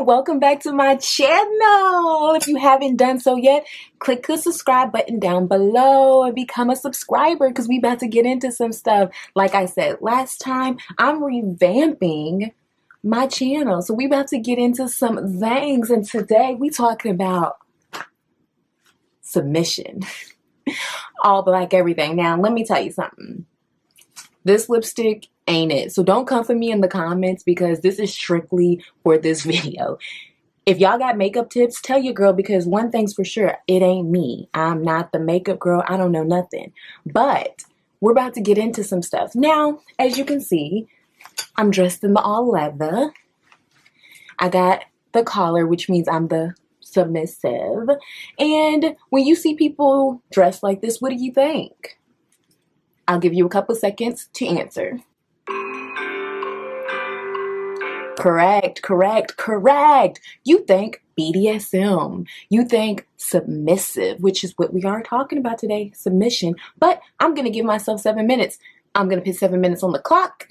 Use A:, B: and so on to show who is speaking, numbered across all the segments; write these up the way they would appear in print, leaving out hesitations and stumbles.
A: and welcome back to my channel. If you haven't done so yet, click the subscribe button down below and become a subscriber because we about to get into some stuff. Like I said last time, I'm revamping my channel, so we about to get into some things, and today we talking about submission. All black everything. Now let me tell you something. This lipstick ain't it. So don't come for me in the comments because this is strictly for this video. If y'all got makeup tips, tell your girl, because one thing's for sure, it ain't me. I'm not the makeup girl. I don't know nothing. But we're about to get into some stuff. Now, as you can see, I'm dressed in the all leather. I got the collar, which means I'm the submissive. And when you see people dressed like this, what do you think? I'll give you a couple seconds to answer. Correct. You think BDSM. You think submissive, which is what we are talking about today, submission. But I'm going to give myself 7 minutes. I'm going to put 7 minutes on the clock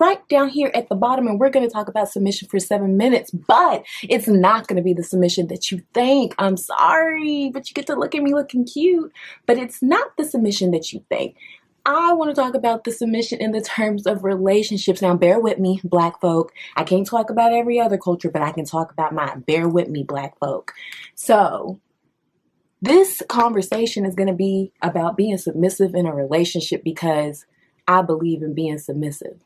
A: right down here at the bottom, and we're going to talk about submission for 7 minutes. But it's not going to be the submission that you think. I'm sorry, but you get to look at me looking cute. But it's not the submission that you think. I want to talk about the submission in the terms of relationships. Now, bear with me, black folk. I can't talk about every other culture, but I can talk about mine. Bear with me, black folk. So, this conversation is going to be about being submissive in a relationship because I believe in being submissive.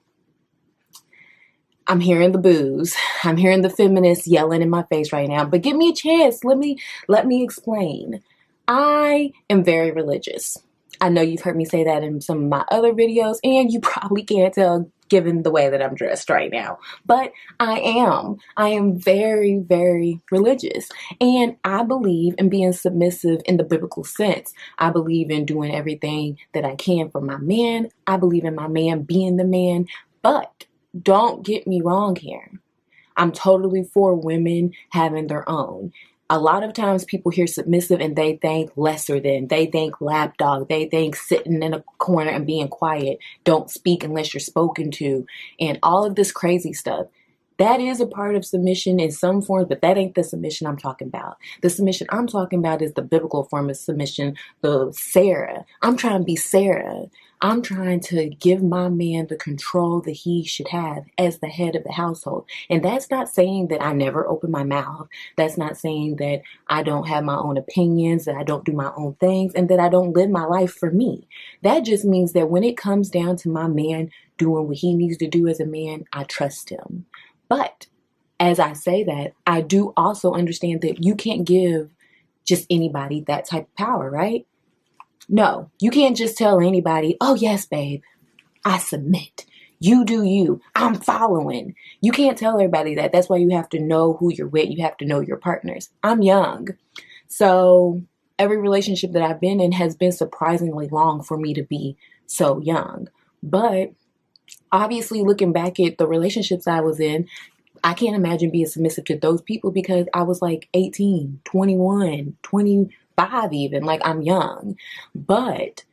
A: I'm hearing the boos. I'm hearing the feminists yelling in my face right now, but give me a chance. Let me explain. I am very religious. I know you've heard me say that in some of my other videos, and you probably can't tell given the way that I'm dressed right now. But I am very, very religious. And I believe in being submissive in the biblical sense. I believe in doing everything that I can for my man. I believe in my man being the man. But don't get me wrong here. I'm totally for women having their own. A lot of times people hear submissive and they think lesser than, they think lapdog, they think sitting in a corner and being quiet, don't speak unless you're spoken to, and all of this crazy stuff. That is a part of submission in some forms, but that ain't the submission I'm talking about. The submission I'm talking about is the biblical form of submission, the Sarah. I'm trying to be Sarah. I'm trying to give my man the control that he should have as the head of the household. And that's not saying that I never open my mouth. That's not saying that I don't have my own opinions, that I don't do my own things, and that I don't live my life for me. That just means that when it comes down to my man doing what he needs to do as a man, I trust him. But as I say that, I do also understand that you can't give just anybody that type of power, right? No, you can't just tell anybody, oh yes, babe, I submit. You do you. I'm following. You can't tell everybody that. That's why you have to know who you're with. You have to know your partners. I'm young. So every relationship that I've been in has been surprisingly long for me to be so young. But obviously, looking back at the relationships I was in, I can't imagine being submissive to those people because I was like 18, 21, 25 even. Like, I'm young. But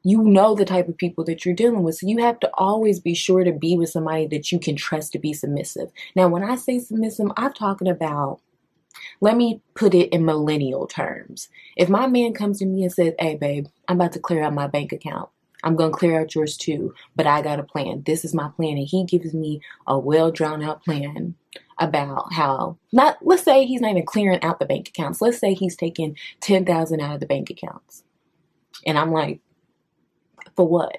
A: you know the type of people that you're dealing with. So you have to always be sure to be with somebody that you can trust to be submissive. Now, when I say submissive, I'm talking about, let me put it in millennial terms. If my man comes to me and says, hey, babe, I'm about to clear out my bank account. I'm going to clear out yours too, but I got a plan. This is my plan. And he gives me a well drawn out plan about how, let's say he's not even clearing out the bank accounts. Let's say he's taking $10,000 out of the bank accounts. And I'm like, for what?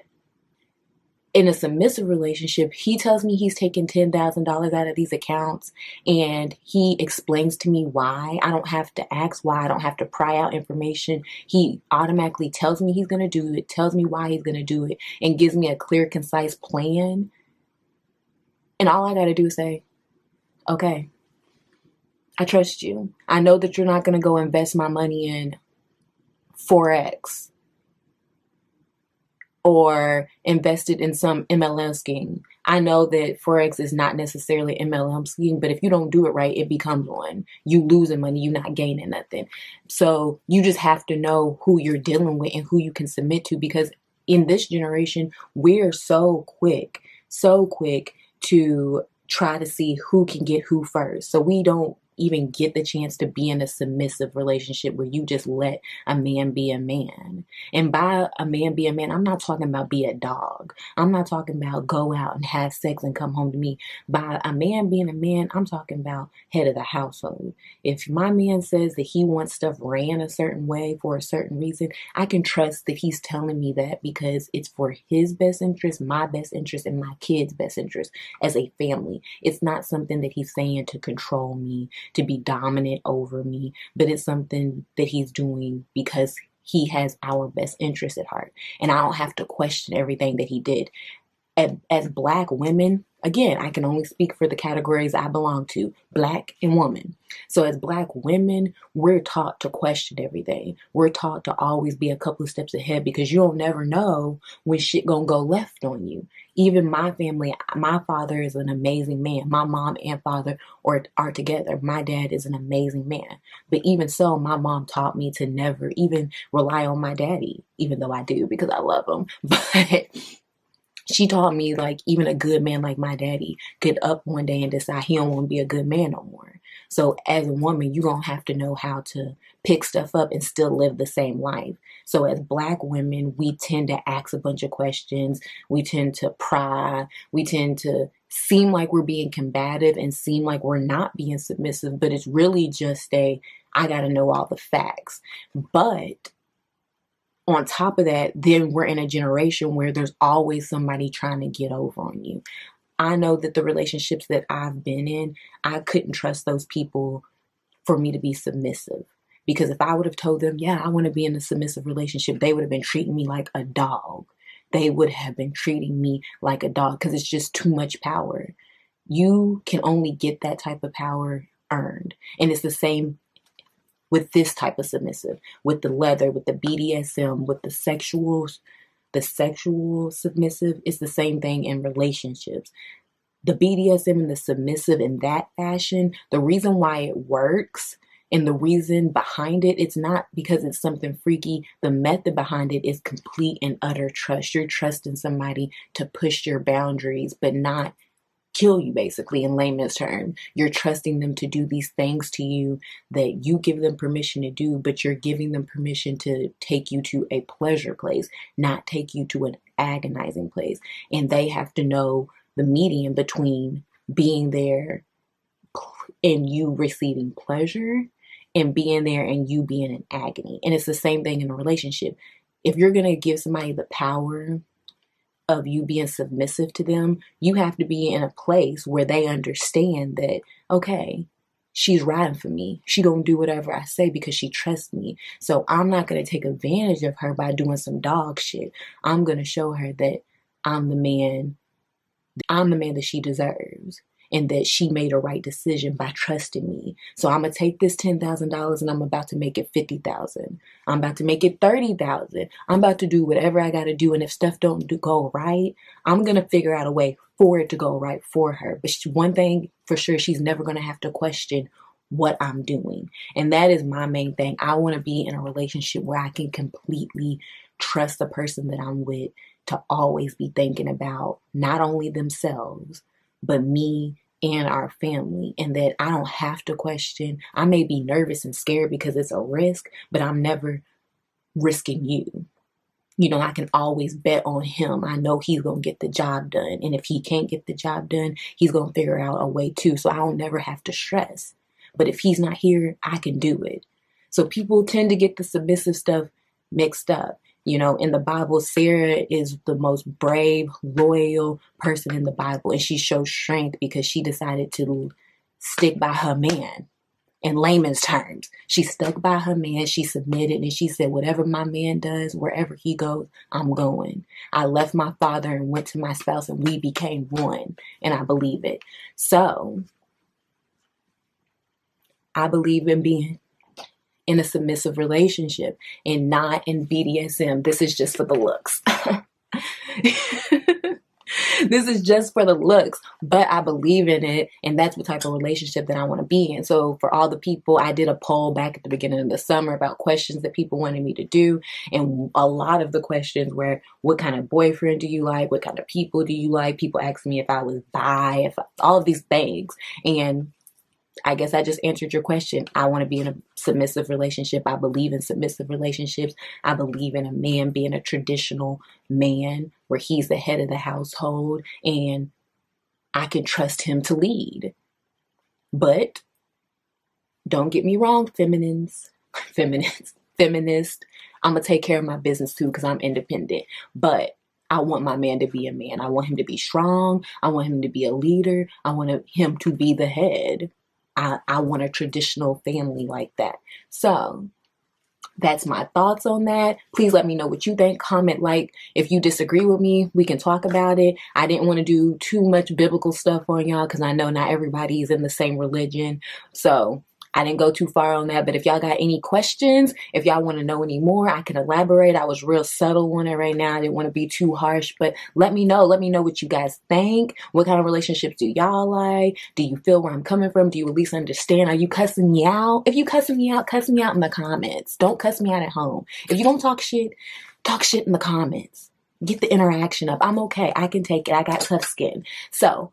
A: In a submissive relationship, he tells me he's taking $10,000 out of these accounts and he explains to me why. I don't have to ask why. I don't have to pry out information. He automatically tells me he's going to do it, tells me why he's going to do it, and gives me a clear, concise plan. And all I got to do is say, okay, I trust you. I know that you're not going to go invest my money in Forex or invested in some MLM scheme. I know that Forex is not necessarily an MLM scheme, but if you don't do it right, it becomes one. You losing money, you're not gaining nothing. So you just have to know who you're dealing with and who you can submit to, because in this generation, we're so quick to try to see who can get who first. So we don't even get the chance to be in a submissive relationship where you just let a man be a man. And by a man be a man, I'm not talking about be a dog. I'm not talking about go out and have sex and come home to me. By a man being a man, I'm talking about head of the household. If my man says that he wants stuff ran a certain way for a certain reason, I can trust that he's telling me that because it's for his best interest, my best interest, and my kids' best interest as a family. It's not something that he's saying to control me, to be dominant over me, but it's something that he's doing because he has our best interest at heart. And I don't have to question everything that he did. As Black women, again, I can only speak for the categories I belong to, Black and woman. So as Black women, we're taught to question everything. We're taught to always be a couple of steps ahead because you don't never know when shit gonna go left on you. Even my family, my father is an amazing man. My mom and father are together. My dad is an amazing man. But even so, my mom taught me to never even rely on my daddy, even though I do because I love him. But she taught me, like, even a good man like my daddy could up one day and decide he don't want to be a good man no more. So as a woman, you're going to have to know how to pick stuff up and still live the same life. So as Black women, we tend to ask a bunch of questions. We tend to pry. We tend to seem like we're being combative and seem like we're not being submissive. But it's really just I got to know all the facts. But on top of that, then we're in a generation where there's always somebody trying to get over on you. I know that the relationships that I've been in, I couldn't trust those people for me to be submissive. Because if I would have told them, yeah, I want to be in a submissive relationship, they would have been treating me like a dog. They would have been treating me like a dog because it's just too much power. You can only get that type of power earned. And it's the same with this type of submissive, with the leather, with the BDSM, with the sexual submissive. It's the same thing in relationships. The BDSM and the submissive in that fashion, the reason why it works and the reason behind it, it's not because it's something freaky. The method behind it is complete and utter trust. You're trusting somebody to push your boundaries, but not kill you, basically, in layman's terms. You're trusting them to do these things to you that you give them permission to do, but you're giving them permission to take you to a pleasure place, not take you to an agonizing place. And they have to know the medium between being there and you receiving pleasure and being there and you being in agony. And it's the same thing in a relationship. If you're going to give somebody the power of you being submissive to them, you have to be in a place where they understand that, okay, she's riding for me. She gonna do whatever I say because she trusts me. So I'm not gonna take advantage of her by doing some dog shit. I'm gonna show her that I'm the man that she deserves. And that she made a right decision by trusting me. So I'm going to take this $10,000 and I'm about to make it $50,000. I'm about to make it $30,000. I'm about to do whatever I got to do. And if stuff don't go right, I'm going to figure out a way for it to go right for her. But one thing for sure, she's never going to have to question what I'm doing. And that is my main thing. I want to be in a relationship where I can completely trust the person that I'm with to always be thinking about not only themselves, but me and our family, and that I don't have to question. I may be nervous and scared because it's a risk, but I'm never risking you. You know, I can always bet on him. I know he's going to get the job done. And if he can't get the job done, he's going to figure out a way too. So I don't never have to stress. But if he's not here, I can do it. So people tend to get the submissive stuff mixed up. You know, in the Bible, Sarah is the most brave, loyal person in the Bible. And she shows strength because she decided to stick by her man. In layman's terms, she stuck by her man. She submitted and she said, whatever my man does, wherever he goes, I'm going. I left my father and went to my spouse and we became one. And I believe it. So I believe in being in a submissive relationship and not in BDSM. This is just for the looks. This is just for the looks, but I believe in it, and that's the type of relationship that I want to be in. So for all the people, I did a poll back at the beginning of the summer about questions that people wanted me to do, and a lot of the questions were, what kind of boyfriend do you like? What kind of people do you like? People asked me if I was bi, all of these things, and I guess I just answered your question. I want to be in a submissive relationship. I believe in submissive relationships. I believe in a man being a traditional man where he's the head of the household and I can trust him to lead. But don't get me wrong, feminists. I'm going to take care of my business too because I'm independent. But I want my man to be a man. I want him to be strong. I want him to be a leader. I want him to be the head. I want a traditional family like that. So that's my thoughts on that. Please let me know what you think. Comment, like, if you disagree with me, we can talk about it. I didn't want to do too much biblical stuff on y'all because I know not everybody's in the same religion. So I didn't go too far on that. But if y'all got any questions, if y'all want to know any more, I can elaborate. I was real subtle on it right now. I didn't want to be too harsh, but let me know. Let me know what you guys think. What kind of relationships do y'all like? Do you feel where I'm coming from? Do you at least understand? Are you cussing me out? If you cuss me out in the comments. Don't cuss me out at home. If you don't talk shit in the comments. Get the interaction up. I'm okay. I can take it. I got tough skin. So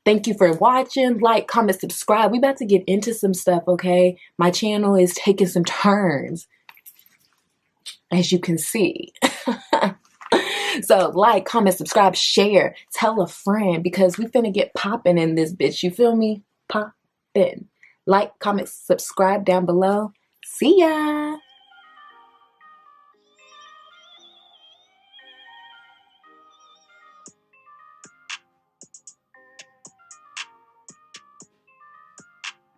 A: thank you for watching. Like, comment, subscribe. We about to get into some stuff, okay? My channel is taking some turns, as you can see. So, like, comment, subscribe, share, tell a friend, because we finna get popping in this bitch. You feel me? Poppin'. Like, comment, subscribe down below. See ya!